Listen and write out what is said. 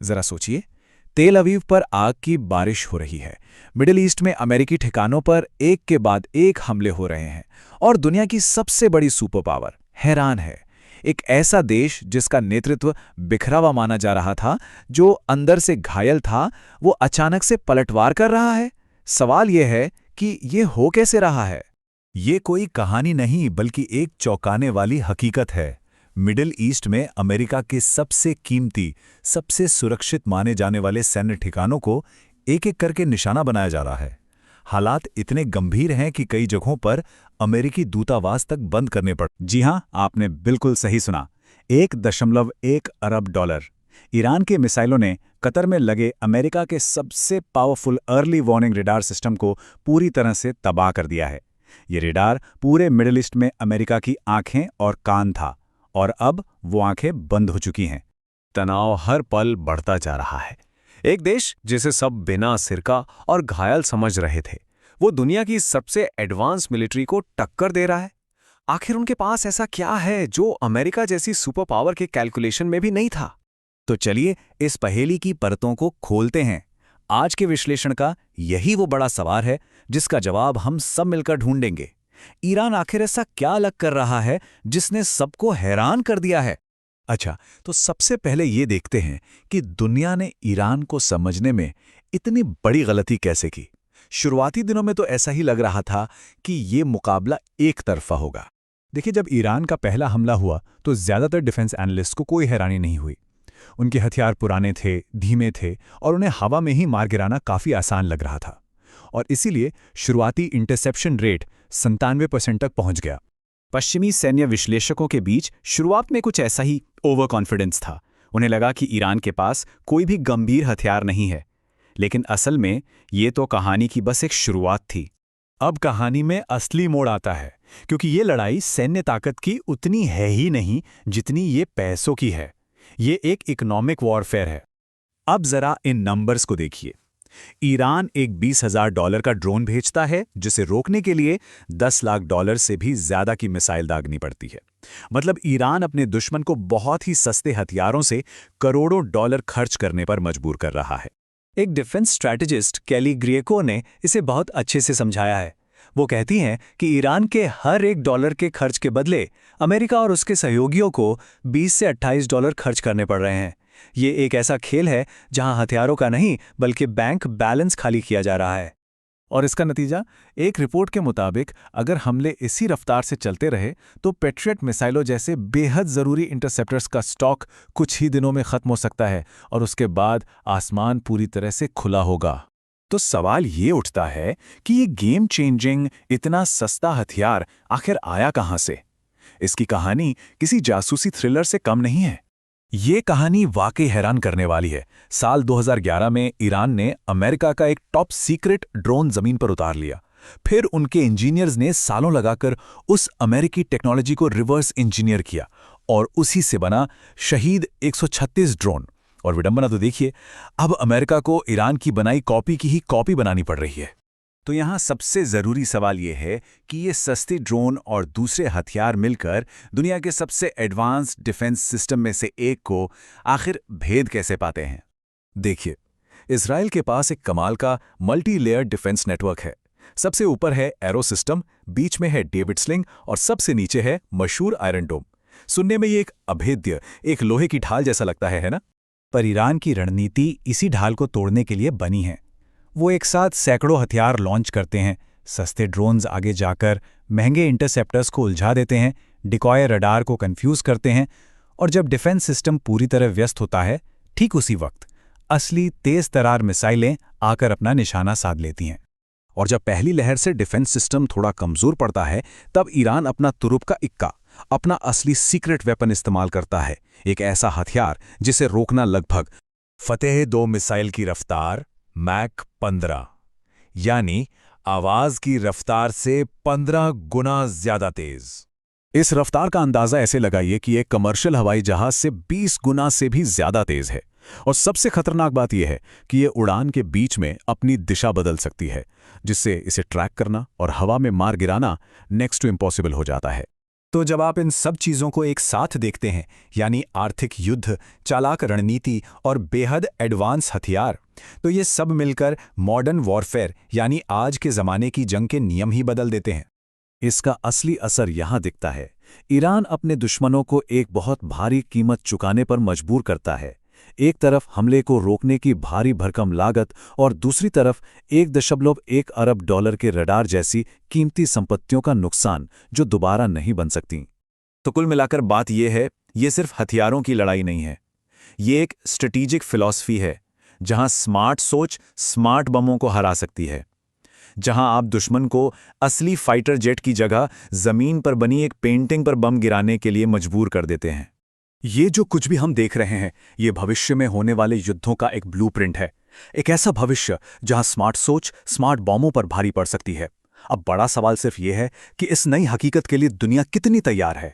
जरा सोचिए, तेल अवीव पर आग की बारिश हो रही है। मिडिल ईस्ट में अमेरिकी ठिकानों पर एक के बाद एक हमले हो रहे हैं और दुनिया की सबसे बड़ी सुपर पावर हैरान है। एक ऐसा देश जिसका नेतृत्व बिखरा हुआ माना जा रहा था, जो अंदर से घायल था, वो अचानक से पलटवार कर रहा है। सवाल यह है कि ये हो कैसे रहा है। ये कोई कहानी नहीं बल्कि एक चौंकाने वाली हकीकत है। मिडिल ईस्ट में अमेरिका के सबसे कीमती, सबसे सुरक्षित माने जाने वाले सैन्य ठिकानों को एक एक करके निशाना बनाया जा रहा है। हालात इतने गंभीर हैं कि कई जगहों पर अमेरिकी दूतावास तक बंद करने पड़। जी हां, आपने बिल्कुल सही सुना। 1.1 अरब डॉलर। ईरान के मिसाइलों ने कतर में लगे अमेरिका के सबसे powerful early warning radar system को पूरी तरह से तबाह कर दिया है। ये रेडार पूरे मिडिल ईस्ट में अमेरिका की आंखें और कान था, और अब वो आंखें बंद हो चुकी हैं। तनाव हर पल बढ़ता जा रहा है। एक देश जिसे सब बिना सिरका और घायल समझ रहे थे, वो दुनिया की सबसे एडवांस मिलिट्री को टक्कर दे रहा है। आखिर उनके पास ऐसा क्या है जो अमेरिका जैसी सुपर पावर के कैलकुलेशन में भी नहीं था? तो चलिए इस पहेली की परतों को खोलते हैं। आज के विश्लेषण का यही वो बड़ा सवाल है जिसका जवाब हम सब मिलकर ढूंढेंगे। ईरान आखिर ऐसा क्या अलग कर रहा है जिसने सबको हैरान कर दिया है? अच्छा, तो सबसे पहले ये देखते हैं कि दुनिया ने ईरान को समझने में इतनी बड़ी गलती कैसे की। शुरुआती दिनों में तो ऐसा ही लग रहा था कि ये मुकाबला एक तरफा होगा। देखिए, जब ईरान का पहला हमला हुआ तो ज़्यादातर डिफेंस एनालिस्ट को कोई हैरानी नहीं हुई। उनके हथियार पुराने थे, धीमे थे और उन्हें हवा में ही मार गिराना काफ़ी आसान लग रहा था। और इसीलिए शुरुआती इंटरसेप्शन रेट 97% तक पहुंच गया। पश्चिमी सैन्य विश्लेषकों के बीच शुरुआत में कुछ ऐसा ही ओवर कॉन्फिडेंस था। उन्हें लगा कि ईरान के पास कोई भी गंभीर हथियार नहीं है। लेकिन असल में ये तो कहानी की बस एक शुरुआत थी। अब कहानी में असली मोड़ आता है, क्योंकि ये लड़ाई सैन्य ताकत की उतनी है ही नहीं जितनी ये पैसों की है। ये एक इकोनॉमिक वॉरफेयर है। अब जरा इन नंबर्स को देखिए। ईरान एक $20,000 का ड्रोन भेजता है, जिसे रोकने के लिए $10 लाख से भी ज्यादा की मिसाइल दागनी पड़ती है। मतलब ईरान अपने दुश्मन को बहुत ही सस्ते हथियारों से करोड़ों डॉलर खर्च करने पर मजबूर कर रहा है। एक डिफेंस स्ट्रैटेजिस्ट केली ग्रिएको ने इसे बहुत अच्छे से समझाया है। वो कहती हैं कि ईरान के हर $1 के खर्च के बदले अमेरिका और उसके सहयोगियों को $20 से $28 खर्च करने पड़ रहे हैं। ये एक ऐसा खेल है जहां हथियारों का नहीं बल्कि बैंक बैलेंस खाली किया जा रहा है। और इसका नतीजा, एक रिपोर्ट के मुताबिक अगर हमले इसी रफ्तार से चलते रहे तो पेट्रियट मिसाइलों जैसे बेहद ज़रूरी इंटरसेप्टर्स का स्टॉक कुछ ही दिनों में ख़त्म हो सकता है और उसके बाद आसमान पूरी तरह से खुला होगा। तो सवाल ये उठता है कि ये गेम चेंजिंग इतना सस्ता हथियार आखिर आया कहां से? इसकी कहानी किसी जासूसी थ्रिलर से कम नहीं है। ये कहानी वाकई हैरान करने वाली है। साल 2011 में ईरान ने अमेरिका का एक टॉप सीक्रेट ड्रोन जमीन पर उतार लिया। फिर उनके इंजीनियर्स ने सालों लगाकर उस अमेरिकी टेक्नोलॉजी को रिवर्स इंजीनियर किया और उसी से बना शहीद 136 ड्रोन। और विडंबना तो देखिए, अब अमेरिका को ईरान की बनाई कॉपी की ही कॉपी बनानी पड़ रही है। तो यहाँ सबसे ज़रूरी सवाल ये है कि ये सस्ते ड्रोन और दूसरे हथियार मिलकर दुनिया के सबसे एडवांस डिफेंस सिस्टम में से एक को आखिर भेद कैसे पाते हैं। देखिए, इजराइल के पास एक कमाल का मल्टी लेयर डिफेंस नेटवर्क है। सबसे ऊपर है एरो सिस्टम, बीच में है डेविड स्लिंग और सबसे नीचे है मशहूर आयरन डोम। सुनने में ये एक अभेद्य, एक लोहे की ढाल जैसा लगता है ना? पर ईरान की रणनीति इसी ढाल को तोड़ने के लिए बनी है। वो एक साथ सैकड़ों हथियार लॉन्च करते हैं, सस्ते ड्रोन्स आगे जाकर महंगे इंटरसेप्टर्स को उलझा देते हैं, डिकॉय रडार को कंफ्यूज करते हैं, और जब डिफेंस सिस्टम पूरी तरह व्यस्त होता है, ठीक उसी वक्त असली तेज तरार मिसाइलें आकर अपना निशाना साध लेती हैं। और जब पहली लहर से डिफेंस सिस्टम थोड़ा कमजोर पड़ता है, तब ईरान अपना तुरुप का इक्का, अपना असली सीक्रेट वेपन इस्तेमाल करता है। एक ऐसा हथियार जिसे रोकना लगभग फतेह-2 मिसाइल की रफ्तार मैक 15, यानी आवाज की रफ्तार से 15 गुना ज्यादा तेज। इस रफ्तार का अंदाजा ऐसे लगाइए कि एक कमर्शियल हवाई जहाज से 20 गुना से भी ज्यादा तेज है। और सबसे खतरनाक बात यह है कि यह उड़ान के बीच में अपनी दिशा बदल सकती है, जिससे इसे ट्रैक करना और हवा में मार गिराना नेक्स्ट टू इम्पॉसिबल हो जाता है। तो जब आप इन सब चीज़ों को एक साथ देखते हैं, यानी आर्थिक युद्ध, चालाक रणनीति और बेहद एडवांस हथियार, तो ये सब मिलकर मॉडर्न वॉरफेयर यानी आज के ज़माने की जंग के नियम ही बदल देते हैं। इसका असली असर यहां दिखता है। ईरान अपने दुश्मनों को एक बहुत भारी कीमत चुकाने पर मजबूर करता है। एक तरफ हमले को रोकने की भारी भरकम लागत और दूसरी तरफ 1.1 अरब डॉलर के रडार जैसी कीमती संपत्तियों का नुकसान जो दोबारा नहीं बन सकती। तो कुल मिलाकर बात यह है, ये सिर्फ हथियारों की लड़ाई नहीं है, ये एक स्ट्रेटेजिक फिलॉसफी है, जहां स्मार्ट सोच स्मार्ट बमों को हरा सकती है, जहां आप दुश्मन को असली फाइटर जेट की जगह जमीन पर बनी एक पेंटिंग पर बम गिराने के लिए मजबूर कर देते हैं। ये जो कुछ भी हम देख रहे हैं, ये भविष्य में होने वाले युद्धों का एक ब्लूप्रिंट है। एक ऐसा भविष्य जहां स्मार्ट सोच स्मार्ट बॉम्बों पर भारी पड़ सकती है। अब बड़ा सवाल सिर्फ ये है कि इस नई हकीकत के लिए दुनिया कितनी तैयार है।